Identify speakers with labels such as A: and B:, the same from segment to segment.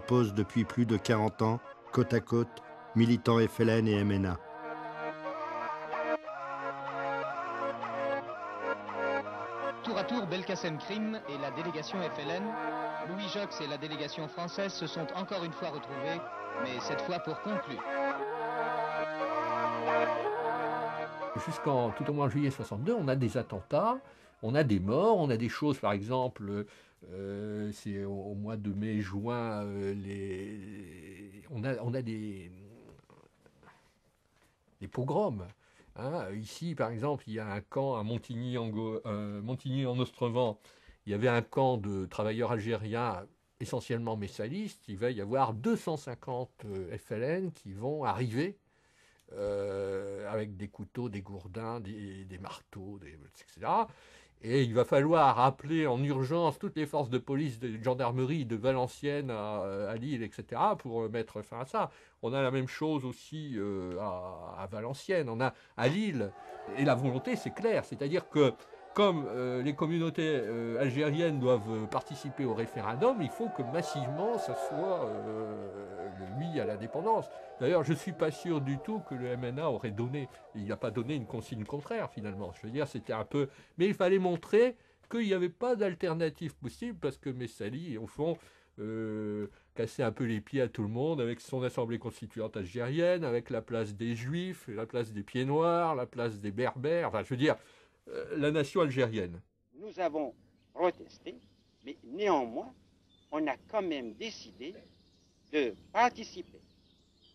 A: opposent depuis plus de 40 ans, côte à côte, militants FLN et MNA.
B: Tour à tour, Belkacem Krim et la délégation FLN, Louis Jox et la délégation française se sont encore une fois retrouvés, mais cette fois pour conclure.
C: Jusqu'en tout au moins juillet 62, on a des attentats, on a des morts, on a des choses, par exemple, c'est au mois de mai-juin, on a des pogroms. Hein. Ici, par exemple, il y a un camp à Montigny en Ostrevent. Il y avait un camp de travailleurs algériens essentiellement messalistes. Il va y avoir 250 FLN qui vont arriver avec des couteaux, des gourdins, des marteaux, etc. Et il va falloir appeler en urgence toutes les forces de police, de gendarmerie de Valenciennes à Lille, etc., pour mettre fin à ça. On a la même chose aussi à Valenciennes, on a à Lille. Et la volonté, c'est clair, c'est-à-dire que comme les communautés algériennes doivent participer au référendum, il faut que massivement ça soit le oui à l'indépendance. D'ailleurs, je ne suis pas sûr du tout que le MNA aurait donné, il n'a pas donné une consigne contraire finalement. Je veux dire, c'était un peu... Mais il fallait montrer qu'il n'y avait pas d'alternative possible parce que Messali, au fond, cassait un peu les pieds à tout le monde avec son assemblée constituante algérienne, avec la place des Juifs, la place des Pieds Noirs, la place des Berbères, enfin je veux dire, la nation algérienne.
D: Nous avons protesté, mais néanmoins, on a quand même décidé de participer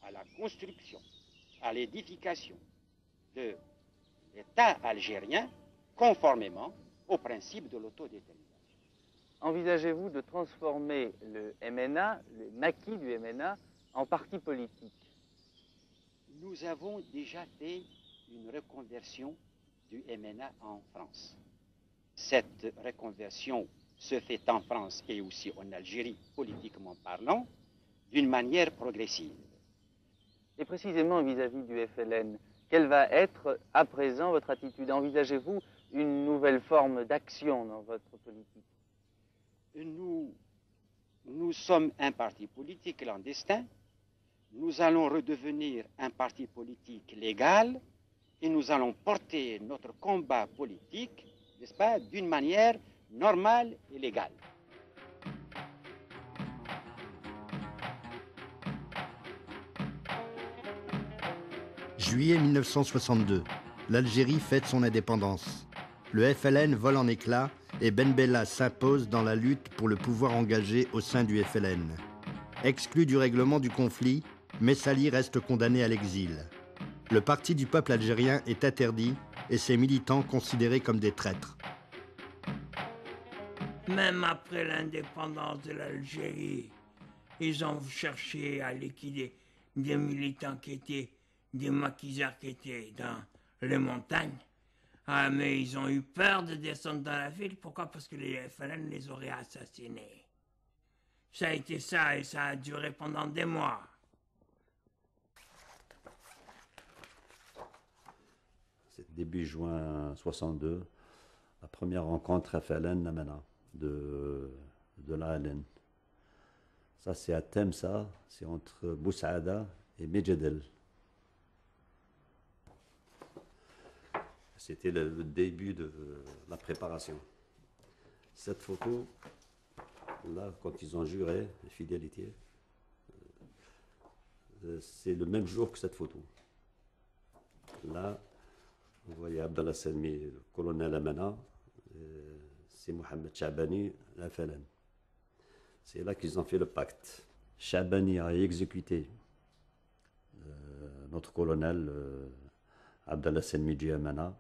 D: à la construction, à l'édification de l'État algérien conformément au principe de l'autodétermination.
E: Envisagez-vous de transformer le MNA, le maquis du MNA, en parti politique?
D: Nous avons déjà fait une reconversion du MNA en France. Cette reconversion se fait en France et aussi en Algérie, politiquement parlant, d'une manière progressive.
E: Et précisément vis-à-vis du FLN, quelle va être à présent votre attitude? Envisagez-vous une nouvelle forme d'action dans votre politique?
D: Nous sommes un parti politique clandestin. Nous allons redevenir un parti politique légal et nous allons porter notre combat politique, n'est-ce pas, d'une manière normale et légale.
A: Juillet 1962, l'Algérie fête son indépendance. Le FLN vole en éclats et Ben Bella s'impose dans la lutte pour le pouvoir engagé au sein du FLN. Exclu du règlement du conflit, Messali reste condamné à l'exil. Le Parti du peuple algérien est interdit et ses militants considérés comme des traîtres.
F: Même après l'indépendance de l'Algérie, ils ont cherché à liquider des militants qui étaient des maquisards qui étaient dans les montagnes. Ah, mais ils ont eu peur de descendre dans la ville. Pourquoi? Parce que les FLN les auraient assassinés. Ça a été ça et ça a duré pendant des mois.
G: C'est début juin 62, la première rencontre FLN-MNA de l'ALN. Ça, c'est à Temsa, c'est entre Boussaada et Medjedel. C'était le début de la préparation. Cette photo, là, quand ils ont juré de fidélité, c'est le même jour que cette photo. Là, vous voyez Abdallah Selmi, le colonel Amana, c'est Mohamed Chabani, la FLN. C'est là qu'ils ont fait le pacte. Chabani a exécuté notre colonel Abdallah Selmi Amana.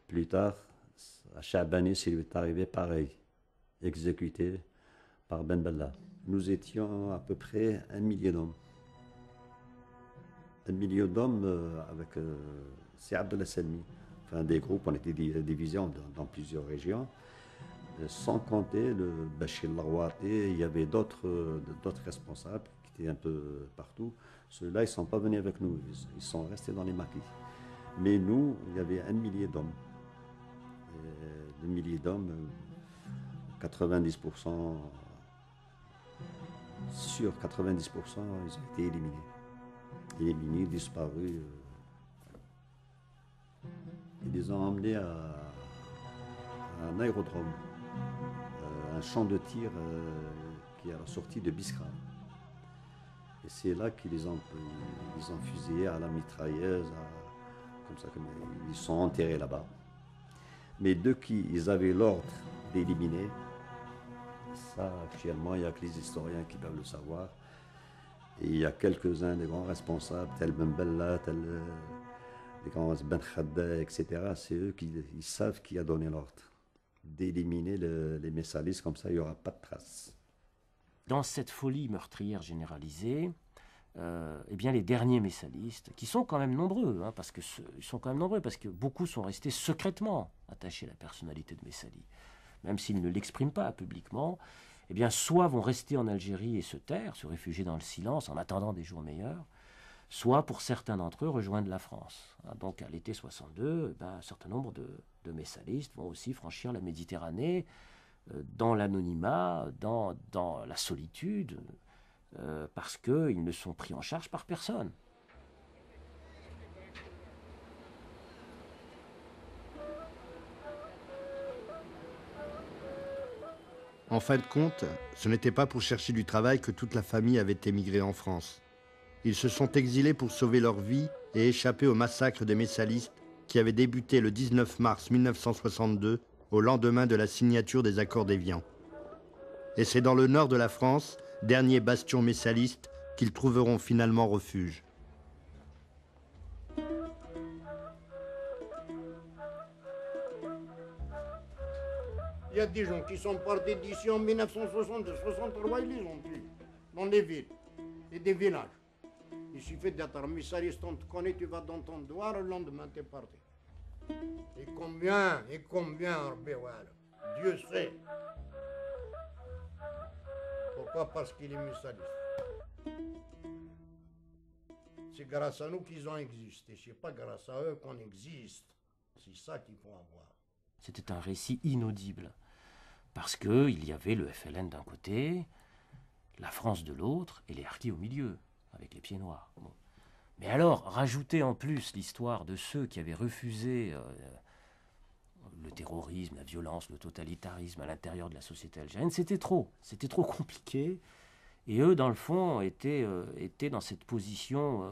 G: Plus tard, à Chabani, c'est lui est arrivé pareil, exécuté par Ben Bella. Nous étions à peu près 1 million d'hommes. 1 million d'hommes avec c'est Abdallah Selmi. Enfin, des groupes, on était divisés dans plusieurs régions. Sans compter le Bachir Larouati, il y avait d'autres responsables qui étaient un peu partout. Ceux-là, ils ne sont pas venus avec nous, ils sont restés dans les maquis. Mais nous, il y avait 1 millier d'hommes. 2 milliers d'hommes, 90% sur 90%, ils ont été éliminés. Éliminés, disparus. Ils les ont emmenés à un aérodrome, un champ de tir qui est à la sortie de Biskra. Et c'est là qu'ils les ont fusillés à la mitrailleuse, comme ça, ils sont enterrés là-bas. Mais de qui ils avaient l'ordre d'éliminer, ça actuellement il n'y a que les historiens qui peuvent le savoir. Et il y a quelques-uns des grands responsables, tel Ben Bella, tel les grands Ben Khadda, etc. C'est eux qui ils savent qui a donné l'ordre d'éliminer les messalistes, comme ça il n'y aura pas de traces.
H: Dans cette folie meurtrière généralisée, eh bien les derniers messalistes, qui sont quand même nombreux, hein, parce que beaucoup sont restés secrètement attachés à la personnalité de Messali, même s'ils ne l'expriment pas publiquement, eh bien soit vont rester en Algérie et se taire, se réfugier dans le silence en attendant des jours meilleurs, soit pour certains d'entre eux rejoindre la France. Donc à l'été 62, un certain nombre de messalistes vont aussi franchir la Méditerranée dans l'anonymat, dans la solitude, parce qu'ils ne sont pris en charge par personne.
A: En fin de compte, ce n'était pas pour chercher du travail que toute la famille avait émigré en France. Ils se sont exilés pour sauver leur vie et échapper au massacre des messalistes qui avait débuté le 19 mars 1962, au lendemain de la signature des accords d'Évian. Et c'est dans le nord de la France, dernier bastion messaliste, qu'ils trouveront finalement refuge.
I: Il y a des gens qui sont partis d'ici en 1962, 63, ils les ont tués, dans les villes et des villages. Il suffit d'être messaliste, on te connaît, tu vas dans ton doigt, le lendemain t'es parti. Et combien, Dieu sait. Pourquoi? Parce qu'il est messaliste. C'est grâce à nous qu'ils ont existé, c'est pas grâce à eux qu'on existe. C'est ça qu'il faut avoir.
H: C'était un récit inaudible, parce qu'il y avait le FLN d'un côté, la France de l'autre, et les harkis au milieu, avec les pieds noirs. Bon. Mais alors, rajouter en plus l'histoire de ceux qui avaient refusé le terrorisme, la violence, le totalitarisme à l'intérieur de la société algérienne, c'était trop compliqué. Et eux, dans le fond, étaient dans cette position,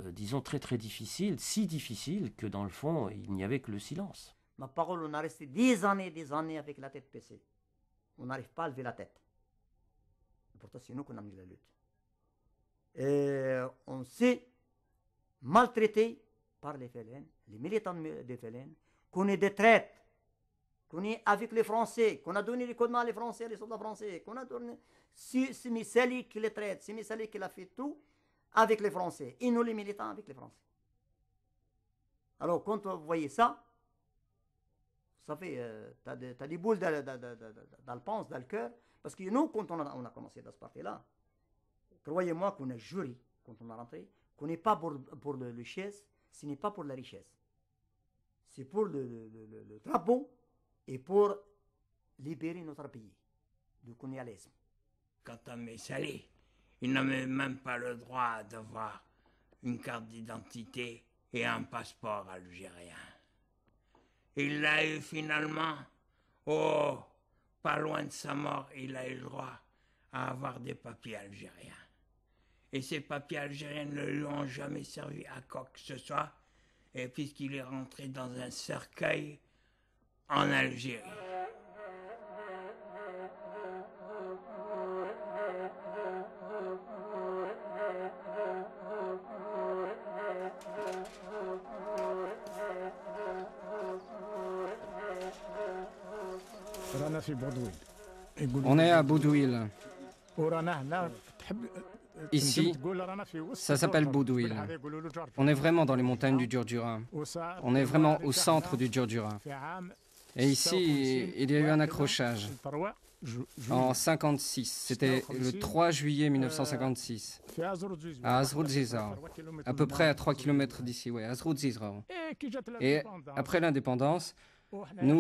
H: disons, très très difficile, si difficile que dans le fond, il n'y avait que le silence.
J: Ma parole, on a resté des années avec la tête baissée. On n'arrive pas à lever la tête. Et pourtant, c'est nous qu'on a mis la lutte. Et on s'est maltraité par les FLN, les militants des FLN, qu'on est des traites, qu'on est avec les Français, qu'on a donné les commandements les Français, les soldats français, qu'on a donné. C'est Messali qui les traite, c'est Messali qui a fait tout avec les Français. Et nous, les militants, avec les Français. Alors, quand vous voyez ça, ça fait, t'as des boules dans le pense, dans le cœur. Parce que nous, quand on a commencé dans ce parti-là, croyez-moi qu'on a juré, quand on est rentré, qu'on n'est pas pour le richesse, ce n'est pas pour la richesse. C'est pour le drapeau et pour libérer notre pays du colonialisme.
F: Quant à Messali, il n'avait même pas le droit d'avoir une carte d'identité et un passeport algérien. Il l'a eu finalement, pas loin de sa mort, il a eu le droit à avoir des papiers algériens. Et ces papiers algériens ne lui ont jamais servi à quoi que ce soit, et puisqu'il est rentré dans un cercueil en Algérie.
K: On est à Boudouil. Ici, ça s'appelle Boudouil. On est vraiment dans les montagnes du Djurdjura. On est vraiment au centre du Djurdjura. Et ici, il y a eu un accrochage. En 56, c'était le 3 juillet 1956, à Azroud-Zizar, à peu près à 3 km d'ici, ouais, Azroud-Zizar. Et après l'indépendance, nous